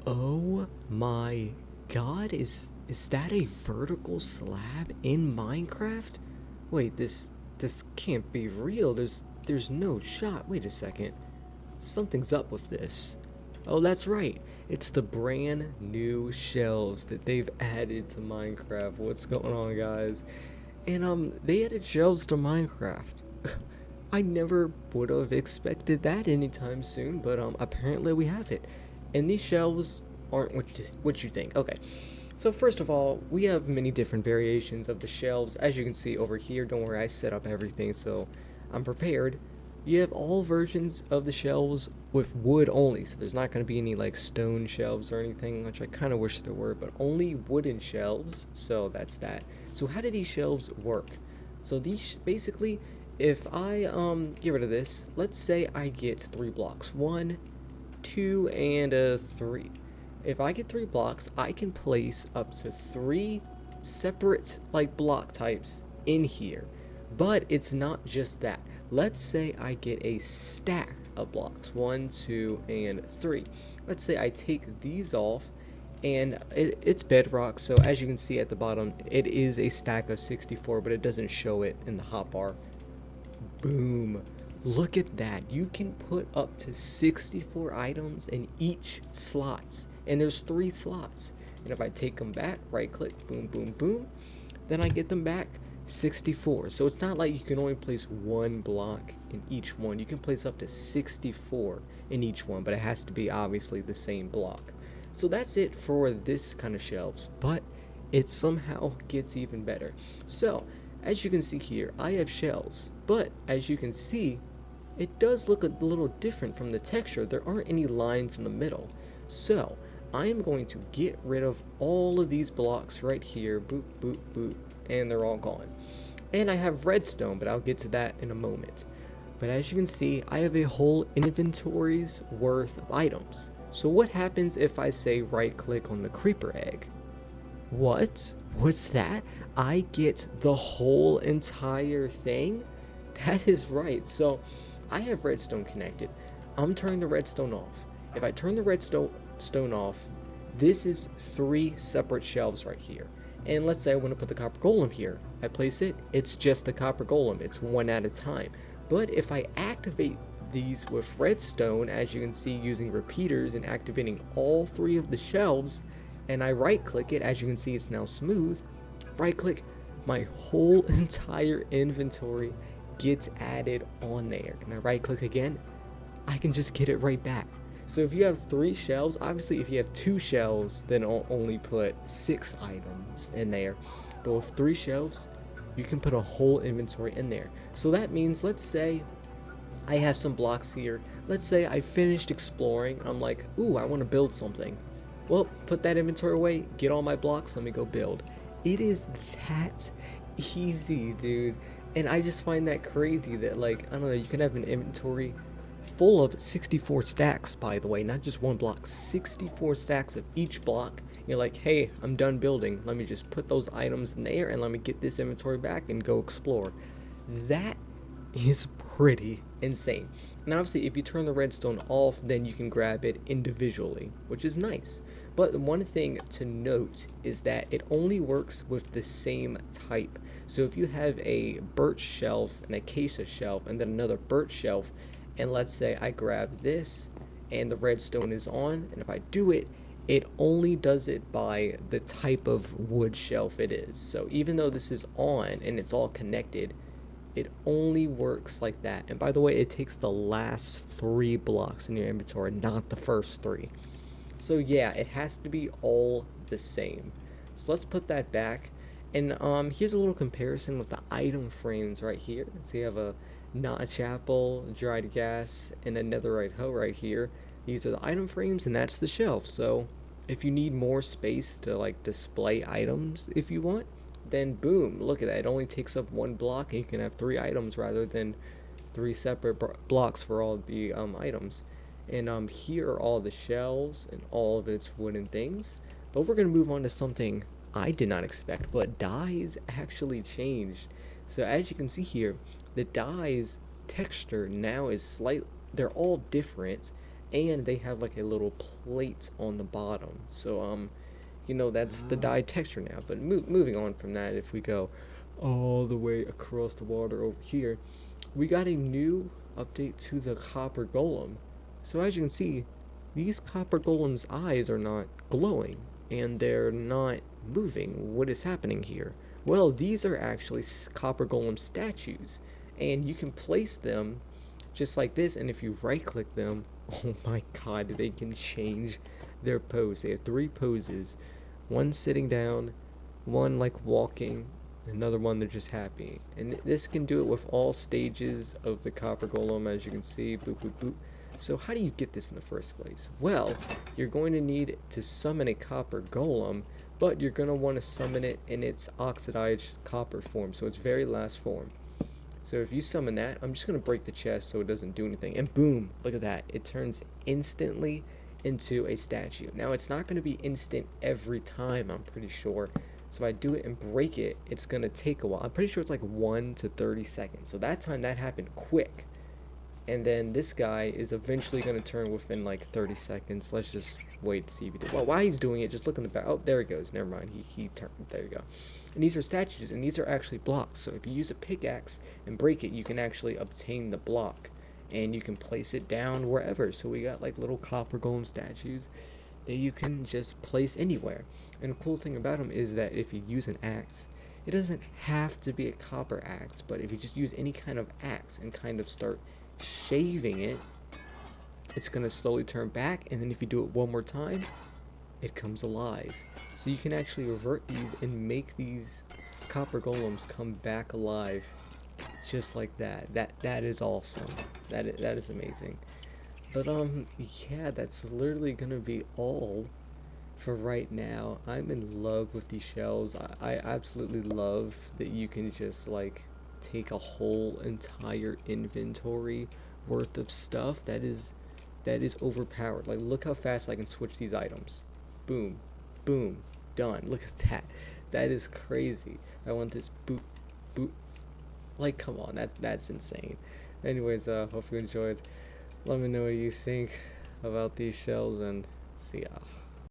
Oh my god, is that a vertical slab in Minecraft? Wait, this can't be real. There's no shot. Wait a second. Something's up with this. Oh, that's right. It's the brand new shelves that they've added to Minecraft. What's going on, guys? And they added shelves to Minecraft. I never would have expected that anytime soon, but apparently we have it. And these shelves aren't what you think. Okay. So first of all, we have many different variations of the shelves. As you can see over here, don't worry, I set up everything, so I'm prepared. You have all versions of the shelves with wood only, so there's not going to be any like stone shelves or anything, which I kind of wish there were, but only wooden shelves, so that's that. So how do these shelves work? So these basically, if I get rid of this, let's say I get 3 blocks. 1, 2, and a 3. If I get 3 blocks, I can place up to 3 separate like block types in here. But it's not just that. Let's say I get a stack of blocks. 1, 2, and 3. Let's say I take these off and it's bedrock, so as you can see at the bottom, it is a stack of 64, but it doesn't show it in the hotbar. Boom. Look at that. You can put up to 64 items in each slots. And there's 3 slots. And if I take them back, right click, boom, boom, boom, then I get them back 64. So it's not like you can only place 1 block in each one. You can place up to 64 in each one, but it has to be obviously the same block. So that's it for this kind of shelves, but it somehow gets even better. So as you can see here, I have shelves, but as you can see, it does look a little different from the texture. There aren't any lines in the middle. So I am going to get rid of all of these blocks right here, boop, boop, boop, and they're all gone. And I have redstone, but I'll get to that in a moment. But as you can see, I have a whole inventory's worth of items. So what happens if I say right click on the creeper egg? What? What's that? I get the whole entire thing? That is right. So I have redstone connected. I'm turning the redstone off. If I turn the redstone off, this is 3 separate shelves right here. And let's say I want to put the copper golem here. I place it, it's just the copper golem. It's one at a time. But if I activate these with redstone, as you can see using repeaters and activating all 3 of the shelves, and I right click it, as you can see it's now smooth, right click, my whole entire inventory gets added on there. And I right click again, I can just get it right back. So if you have 3 shelves, obviously if you have 2 shelves, then I'll only put 6 items in there. But with 3 shelves, you can put a whole inventory in there. So that means, let's say I have some blocks here. Let's say I finished exploring. I'm like, ooh, I want to build something. Well, put that inventory away, get all my blocks, let me go build. It is that easy, dude. And I just find that crazy that, like, I don't know, you can have an inventory full of 64 stacks, by the way, not just 1 block, 64 stacks of each block. You're like, hey, I'm done building. Let me just put those items in there and let me get this inventory back and go explore. That is pretty insane. And obviously, if you turn the redstone off, then you can grab it individually, which is nice. But one thing to note is that it only works with the same type. So if you have a birch shelf, an acacia shelf, and then another birch shelf, and let's say I grab this and the redstone is on, and if I do it, it only does it by the type of wood shelf it is. So even though this is on and it's all connected, it only works like that. And by the way, it takes the last 3 blocks in your inventory, not the first 3. So yeah, it has to be all the same. So let's put that back. And here's a little comparison with the item frames right here. So you have a notch apple, dried gas, and a netherite hoe right here. These are the item frames, and that's the shelf. So if you need more space to like display items if you want, then boom, look at that. It only takes up 1 block, and you can have 3 items rather than 3 separate blocks for all the items. And here are all the shelves and all of its wooden things. But we're going to move on to something I did not expect, but dyes actually changed. So as you can see here, the dyes texture now is they're all different, and they have like a little plate on the bottom. So that's the dye texture now. But moving on from that, if we go all the way across the water over here, we got a new update to the copper golem. So as you can see, these copper golems' eyes are not glowing and they're not moving. What is happening here? Well, these are actually copper golem statues, and you can place them just like this, and if you right click them, oh my god, they can change their pose. They have three poses: one sitting down, one like walking, another one they're just happy. And this can do it with all stages of the copper golem, as you can see. Boop boop boop. So how do you get this in the first place? Well, you're going to need to summon a copper golem, but you're going to want to summon it in its oxidized copper form, so its very last form. So if you summon that, I'm just going to break the chest so it doesn't do anything. And boom, look at that. It turns instantly into a statue. Now, it's not going to be instant every time, I'm pretty sure. So if I do it and break it, it's going to take a while. I'm pretty sure it's like 1 to 30 seconds. So that time that happened quick. And then this guy is eventually going to turn within like 30 seconds. Let's just wait to see if he did. Well, while he's doing it, just look in the back. Oh, there he goes. Never mind. He turned. There you go. And these are statues, and these are actually blocks. So if you use a pickaxe and break it, you can actually obtain the block. And you can place it down wherever. So we got like little copper golem statues that you can just place anywhere. And the cool thing about them is that if you use an axe, it doesn't have to be a copper axe, but if you just use any kind of axe and kind of start shaving it, it's going to slowly turn back, and then if you do it one more time, it comes alive. So you can actually revert these and make these copper golems come back alive just like that. That is awesome. That is amazing. But yeah, that's literally gonna be all for right now. I'm in love with these shells. I absolutely love that you can just like take a whole entire inventory worth of stuff. That is overpowered. Like, look how fast I can switch these items. Boom, boom, done. Look at that. That is crazy. I want this. Boop, boop. Like, come on, that's insane. Anyways, hope you enjoyed. Let me know what you think about these shells, and see ya.